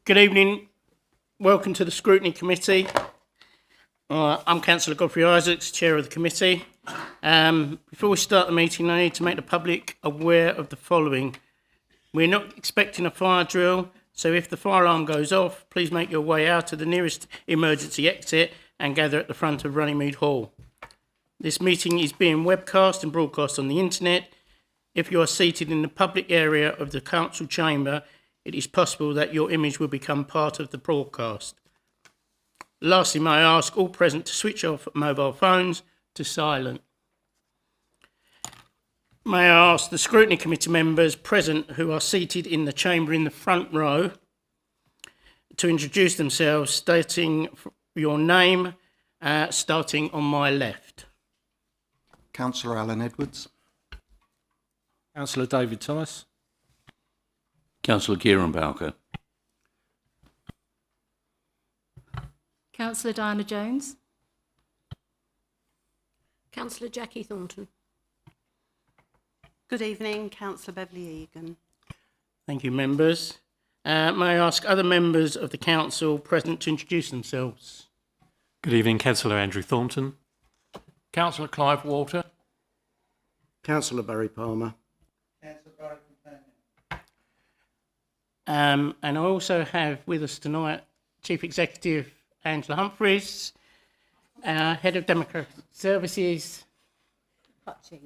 Good evening. Welcome to the Scrutiny Committee. I'm Councillor Godfrey Isaacs, Chair of the Committee. Before we start the meeting, I need to make the public aware of the following. We're not expecting a fire drill, so if the fire alarm goes off, please make your way out to the nearest emergency exit and gather at the front of Runnymede Hall. This meeting is being webcast and broadcast on the internet. If you are seated in the public area of the council chamber, it is possible that your image will become part of the broadcast. Lastly, may I ask all present to switch off mobile phones to silent. May I ask the Scrutiny Committee members present who are seated in the chamber in the front row to introduce themselves, stating your name, starting on my left. Councillor Alan Edwards. Councillor David Tice. Councillor Kieran Bowker. Councillor Diana Jones. Councillor Jackie Thornton. Good evening, Councillor Beverley Egan. Thank you, members. May I ask other members of the council present to introduce themselves? Good evening, Councillor Andrew Thornton. Councillor Clive Walter. Councillor Barry Palmer. And I also have with us tonight Chief Executive Angela Humphreys, Head of Democratic Services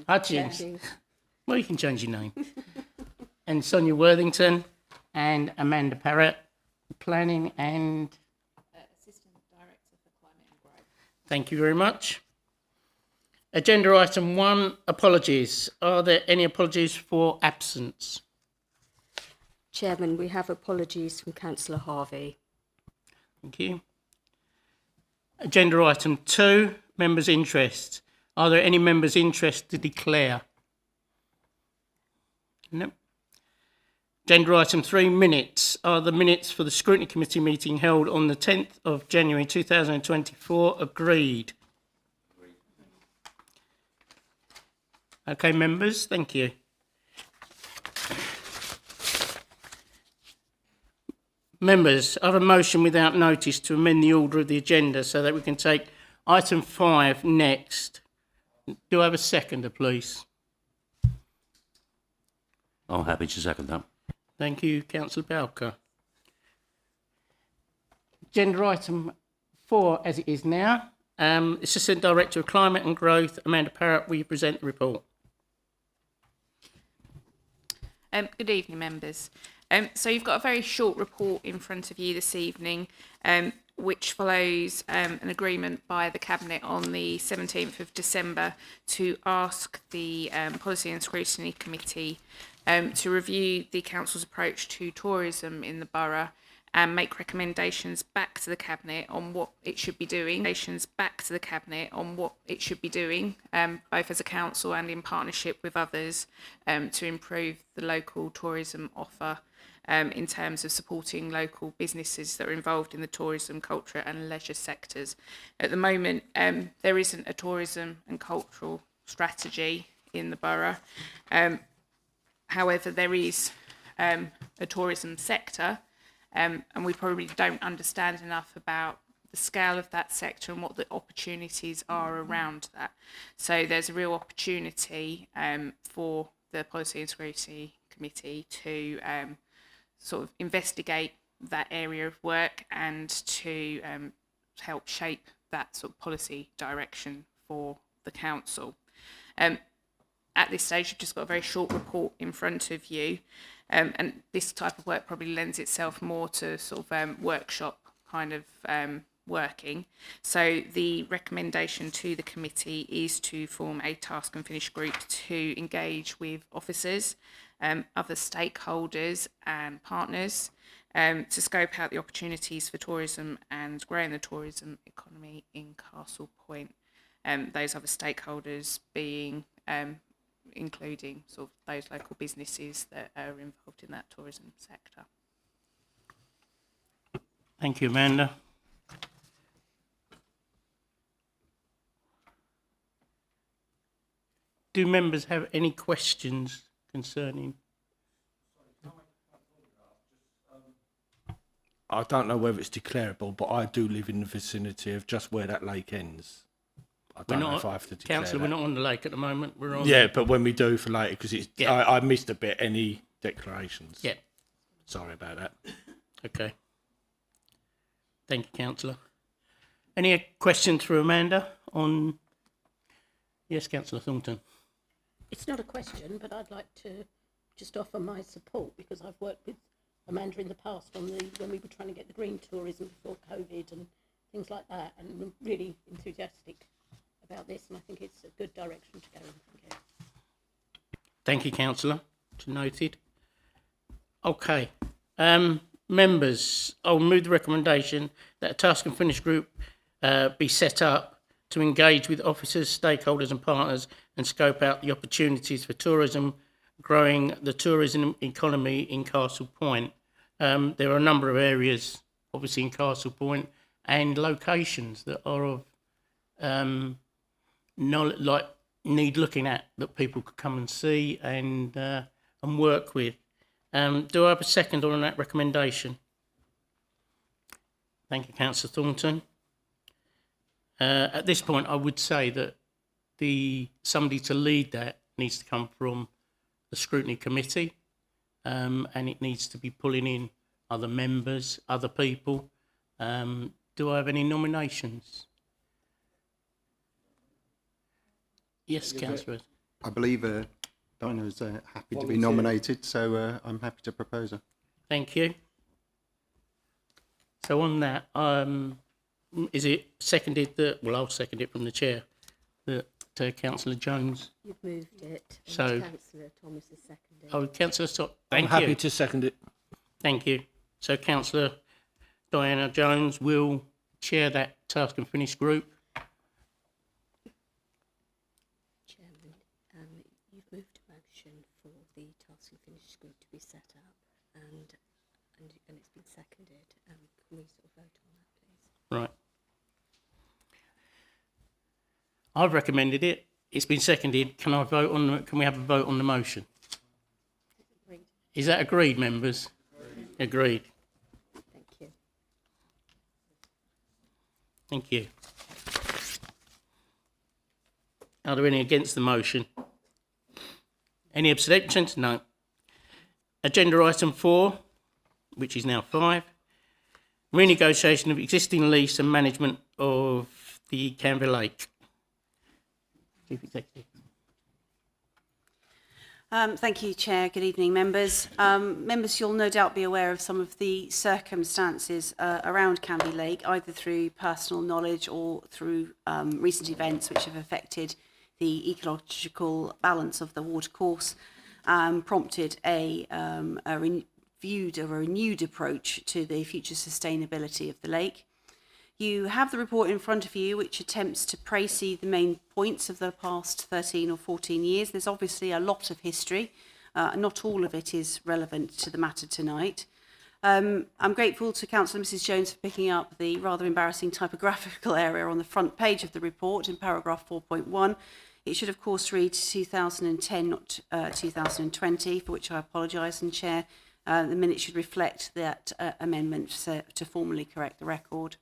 Hutchings. Well, you can change your name. And Sonia Worthington and Amanda Parrott, Planning and Assistant Director for Climate and Growth. Thank you very much. Agenda item 1, apologies. Are there any apologies for absence? Chairman, we have apologies from Councillor Harvey. Thank you. Agenda item 2, members' interest. Are there any members' interest to declare? No. Agenda item 3, minutes. Are the minutes for the Scrutiny Committee meeting held on the 10th of January 2024 agreed? Okay, members, thank you. Members, I have a motion without notice to amend the order of the agenda so that we can take item 5 next. Do I have a seconder, please? I'm happy to second that. Thank you, Councillor Bowker. Agenda item 4, as it is now. Assistant Director of Climate and Growth, Amanda Parrott, will you present the report? Good evening, members. So you've got a very short report in front of you this evening, which follows an agreement by the Cabinet on the 17th of December to ask the Policy and Scrutiny Committee to review the Council's approach to tourism in the Borough and make recommendations back to the Cabinet on what it should be doing. Both as a council and in partnership with others to improve the local tourism offer in terms of supporting local businesses that are involved in the tourism, culture and leisure sectors. At the moment, there isn't a tourism and cultural strategy in the Borough. However, there is a tourism sector, and we probably don't understand enough about the scale of that sector and what the opportunities are around that. So there's a real opportunity for the Policy and Scrutiny Committee to sort of investigate that area of work and to help shape that sort of policy direction for the council. At this stage, you've just got a very short report in front of you, and this type of work probably lends itself more to sort of workshop kind of working. So the recommendation to the committee is to form a task and finish group to engage with officers, other stakeholders and partners to scope out the opportunities for tourism and growing the tourism economy in Castle Point. Those other stakeholders being including sort of those local businesses that are involved in that tourism sector. Thank you, Amanda. Do members have any questions concerning? I don't know whether it's declarable, but I do live in the vicinity of just where that lake ends. I don't know if I have to declare Councillor, that. we're not on the lake at the moment. We're on. Yeah, but when we do for later, because it's Yeah. I missed a bit. Any declarations? Yeah. Sorry about that. Okay. Thank you, Councillor. Any questions for Amanda on? Yes, Councillor Thornton. It's not a question, but I'd like to just offer my support because I've worked with Amanda in the past on when we were trying to get the green tourism before COVID and things like that, and I'm really enthusiastic about this, and I think it's a good direction to go in. Thank you. Thank you, Councillor. Noted. Okay. Members, I'll move the recommendation that a task and finish group be set up to engage with officers, stakeholders and partners and scope out the opportunities for tourism, growing the tourism economy in Castle Point. There are a number of areas, obviously in Castle Point, and locations that are of need looking at, that people could come and see and work with. Do I have a second on that recommendation? Thank you, Councillor Thornton. At this point, I would say that somebody to lead that needs to come from the Scrutiny Committee, and it needs to be pulling in other members, other people. Do I have any nominations? Yes, Councillor. I believe Dinah's happy to be nominated, so I'm happy to propose her. Thank you. So on that, is it seconded that? Well, I'll second it from the chair. That Councillor Jones. You've moved it. And So- Councillor Thomas has seconded. Oh, Councillor Stott. I'm Thank happy you. to second it. Thank you. So Councillor Diana Jones will chair that task and finish group. Chairman, you've moved a motion for the task and finish group to be set up, and it's been seconded. Can we sort of vote on that, please? Right. I've recommended it. It's been seconded. Can I vote on? Can we have a vote on the motion? Agreed. Is that agreed, members? Agreed. Thank you. Thank you. Are there any against the motion? Any abstentions? No. Agenda item 4, which is now 5. Renegotiation of existing lease and management of the Canvey Lake. Chief Executive. Thank you, Chair. Good evening, members. Members, you'll no doubt be aware of some of the circumstances around Canvey Lake, either through personal knowledge or through recent events which have affected the ecological balance of the watercourse, prompted a renewed approach to the future sustainability of the lake. You have the report in front of you, which attempts to précis the main points of the past 13 or 14 years. There's obviously a lot of history. Not all of it is relevant to the matter tonight. I'm grateful to Councillor Mrs Jones for picking up the rather embarrassing typographical error on the front page of the report in paragraph 4.1. It should, of course, read 2010, not 2020, for which I apologise, and Chair, the minutes should reflect that amendment to formally correct the record.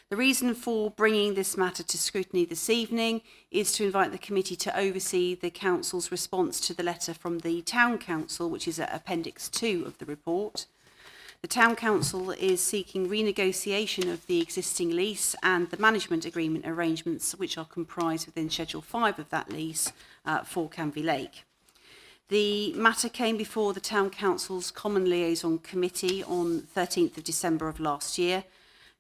The reason for bringing this matter to scrutiny this evening is to invite the committee to oversee the Council's response to the letter from the Town Council, which is at Appendix 2 of the report. The Town Council is seeking renegotiation of the existing lease and the management agreement arrangements which are comprised within Schedule 5 of that lease for Canvey Lake. The matter came before the Town Council's Common Liaison Committee on 13th of December of last year.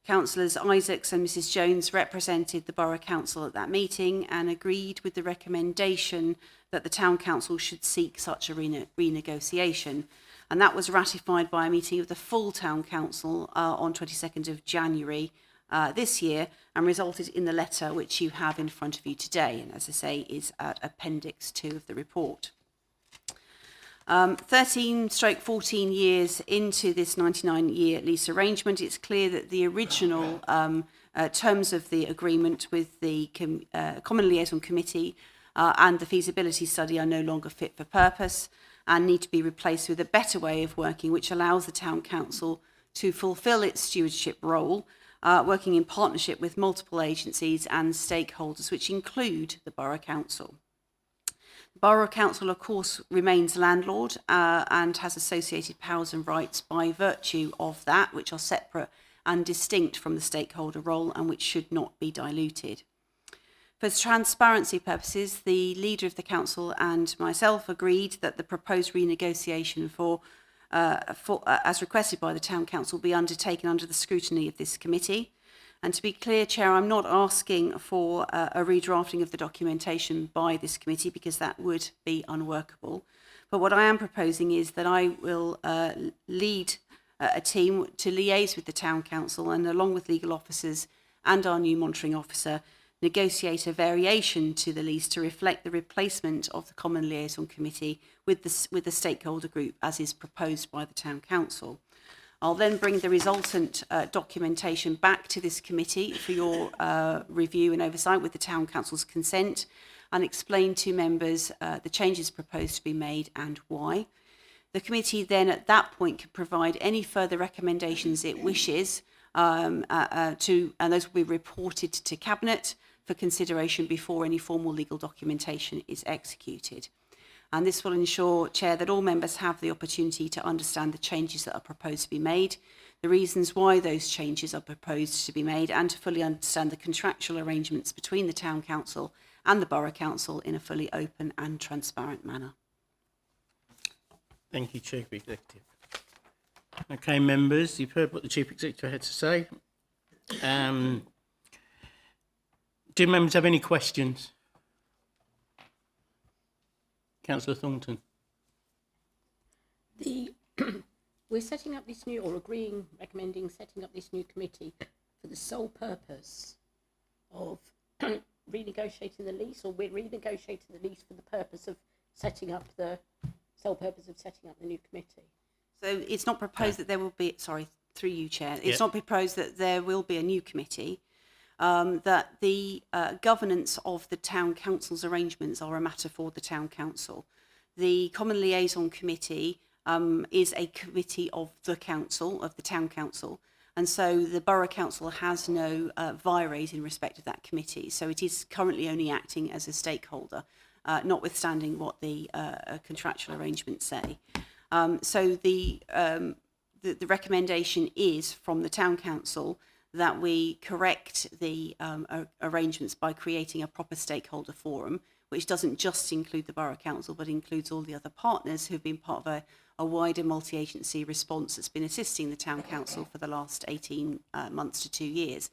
Councillors Isaacs and Mrs Jones represented the Borough Council at that meeting and agreed with the recommendation that the Town Council should seek such a renegotiation. And that was ratified by a meeting of the full Town Council on 22nd of January this year, and resulted in the letter which you have in front of you today, and as I say, is at Appendix 2 of the report. 13/14 years into this 99-year lease arrangement, it's clear that the original terms of the agreement with the Common Liaison Committee and the feasibility study are no longer fit for purpose and need to be replaced with a better way of working, which allows the Town Council to fulfil its stewardship role, working in partnership with multiple agencies and stakeholders, which include the Borough Council. The Borough Council, of course, remains landlord and has associated powers and rights by virtue of that, which are separate and distinct from the stakeholder role and which should not be diluted. For transparency purposes, the leader of the council and myself agreed that the proposed renegotiation as requested by the Town Council be undertaken under the scrutiny of this committee. And to be clear, Chair, I'm not asking for a redrafting of the documentation by this committee because that would be unworkable. But what I am proposing is that I will lead a team to liaise with the Town Council and, along with legal officers and our new monitoring officer, negotiate a variation to the lease to reflect the replacement of the Common Liaison Committee with the stakeholder group as is proposed by the Town Council. I'll then bring the resultant documentation back to this committee for your review and oversight with the Town Council's consent and explain to members the changes proposed to be made and why. The committee then at that point can provide any further recommendations it wishes and those will be reported to Cabinet for consideration before any formal legal documentation is executed. And this will ensure, Chair, that all members have the opportunity to understand the changes that are proposed to be made, the reasons why those changes are proposed to be made, and to fully understand the contractual arrangements between the Town Council and the Borough Council in a fully open and transparent manner. Thank you, Chief Executive. Okay, members, you've heard what the Chief Executive had to say. Do members have any questions? Councillor Thornton. We're setting up this new, or recommending setting up this new committee for the sole purpose of renegotiating the lease, or we're renegotiating the lease for the purpose of setting up the new committee. So it's not proposed that there will be, sorry, through you, Chair, it's not proposed that there will be a new committee, that the governance of the Town Council's arrangements are a matter for the Town Council. The Common Liaison Committee is a committee of the Council, of the Town Council, and so the Borough Council has no vires in respect of that committee. So it is currently only acting as a stakeholder, notwithstanding what the contractual arrangements say. So the recommendation is from the Town Council that we correct the arrangements by creating a proper stakeholder forum, which doesn't just include the Borough Council, but includes all the other partners who've been part of a wider multi-agency response that's been assisting the Town Council for the last 18 months to 2 years.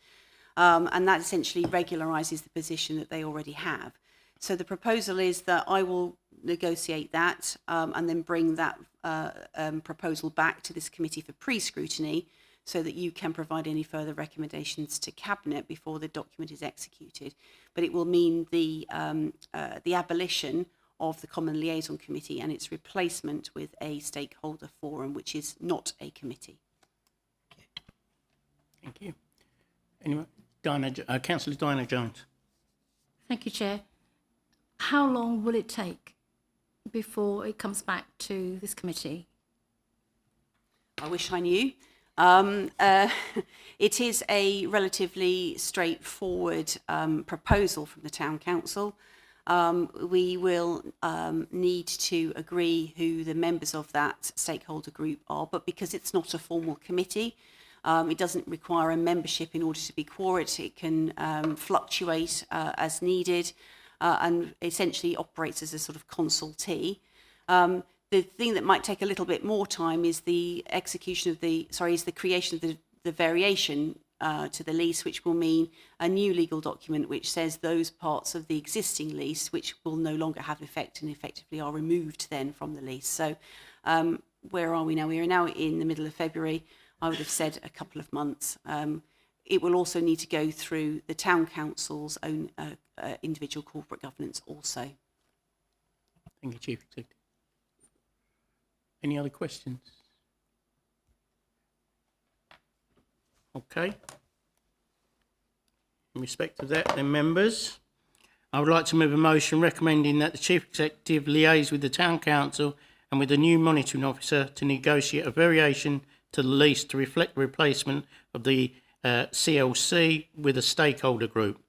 And that essentially regularises the position that they already have. So the proposal is that I will negotiate that and then bring that proposal back to this committee for pre-scrutiny so that you can provide any further recommendations to Cabinet before the document is executed. But it will mean the abolition of the Common Liaison Committee and its replacement with a stakeholder forum, which is not a committee. Thank you. Anyway, Councillor Diana Jones. Thank you, Chair. How long will it take before it comes back to this committee? I wish I knew. It is a relatively straightforward proposal from the Town Council. We will need to agree who the members of that stakeholder group are, but because it's not a formal committee, it doesn't require a membership in order to be quorate. It can fluctuate as needed and essentially operates as a sort of consultee. The thing that might take a little bit more time is the execution of is the creation of the variation to the lease, which will mean a new legal document which says those parts of the existing lease which will no longer have effect and effectively are removed then from the lease. So where are we now? We are now in the middle of February. I would have said a couple of months. It will also need to go through the Town Council's own individual corporate governance also. Thank you, Chief Executive. Any other questions? Okay. In respect of that, then, members, I would like to move a motion recommending that the Chief Executive liaise with the Town Council and with the new monitoring officer to negotiate a variation to the lease to reflect the replacement of the CLC with a stakeholder group,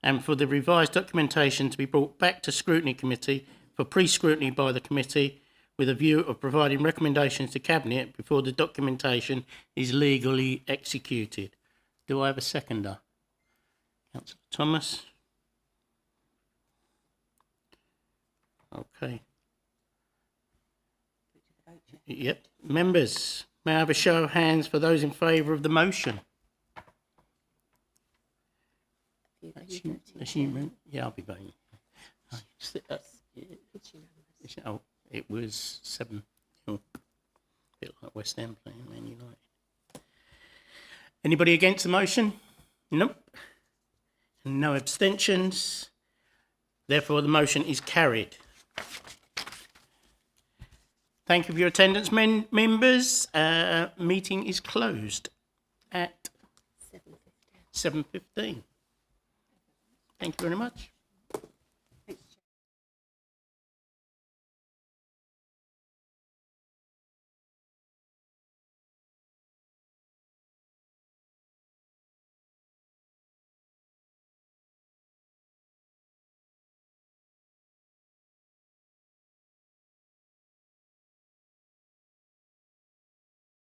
and for the revised documentation to be brought back to Scrutiny Committee for pre-scrutiny by the committee with a view of providing recommendations to Cabinet before the documentation is legally executed. Do I have a seconder? Councillor Thomas. Okay. Yep. Members, may I have a show of hands for those in favour of the motion? Yeah, I'll be voting. Oh, it was 7-0. A bit like West Ham playing Man United. Anybody against the motion? Nope. No abstentions. Therefore, the motion is carried. Thank you for your attendance, members. Meeting is closed at 7:15. Thank you very much.